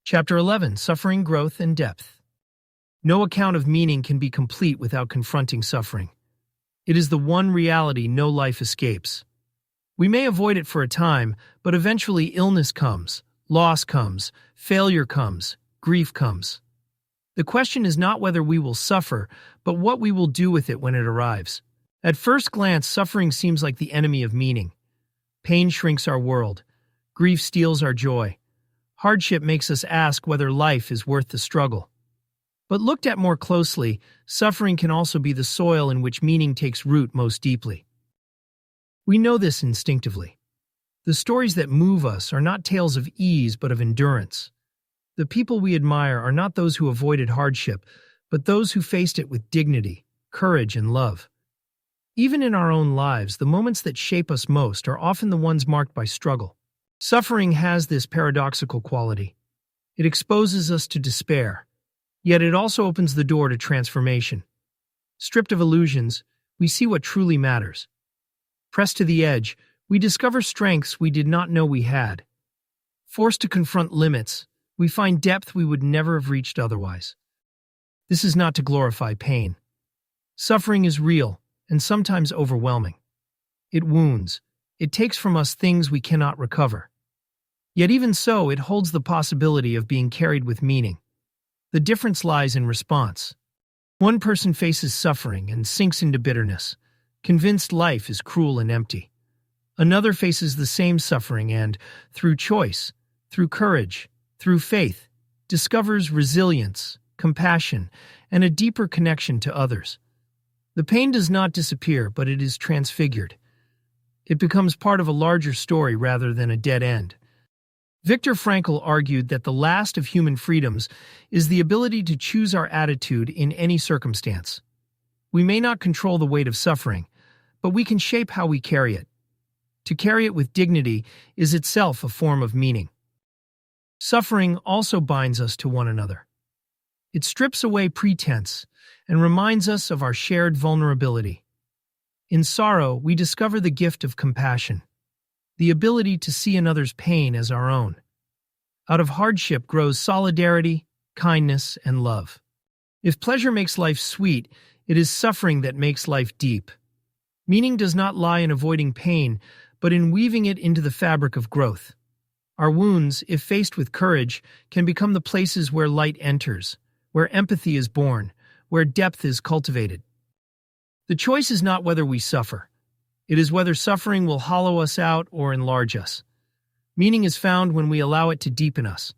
Chapter 11: Suffering, Growth, and Depth. No account of meaning can be complete without confronting suffering. It is the one reality no life escapes. We may avoid it for a time, but eventually illness comes, loss comes, failure comes, grief comes. The question is not whether we will suffer, but what we will do with it when it arrives. At first glance, suffering seems like the enemy of meaning. Pain shrinks our world. Grief steals our joy. Hardship makes us ask whether life is worth the struggle. But looked at more closely, suffering can also be the soil in which meaning takes root most deeply. We know this instinctively. The stories that move us are not tales of ease but of endurance. The people we admire are not those who avoided hardship, but those who faced it with dignity, courage, and love. Even in our own lives, the moments that shape us most are often the ones marked by struggle. Suffering has this paradoxical quality. It exposes us to despair, yet it also opens the door to transformation. Stripped of illusions, we see what truly matters. Pressed to the edge, we discover strengths we did not know we had. Forced to confront limits, we find depth we would never have reached otherwise. This is not to glorify pain. Suffering is real and sometimes overwhelming. It wounds. It takes from us things we cannot recover. Yet even so, it holds the possibility of being carried with meaning. The difference lies in response. One person faces suffering and sinks into bitterness, convinced life is cruel and empty. Another faces the same suffering and, through choice, through courage, through faith, discovers resilience, compassion, and a deeper connection to others. The pain does not disappear, but it is transfigured. It becomes part of a larger story rather than a dead end. Viktor Frankl argued that the last of human freedoms is the ability to choose our attitude in any circumstance. We may not control the weight of suffering, but we can shape how we carry it. To carry it with dignity is itself a form of meaning. Suffering also binds us to one another. It strips away pretense and reminds us of our shared vulnerability. In sorrow, we discover the gift of compassion, the ability to see another's pain as our own. Out of hardship grows solidarity, kindness, and love. If pleasure makes life sweet, it is suffering that makes life deep. Meaning does not lie in avoiding pain, but in weaving it into the fabric of growth. Our wounds, if faced with courage, can become the places where light enters, where empathy is born, where depth is cultivated. The choice is not whether we suffer. It is whether suffering will hollow us out or enlarge us. Meaning is found when we allow it to deepen us.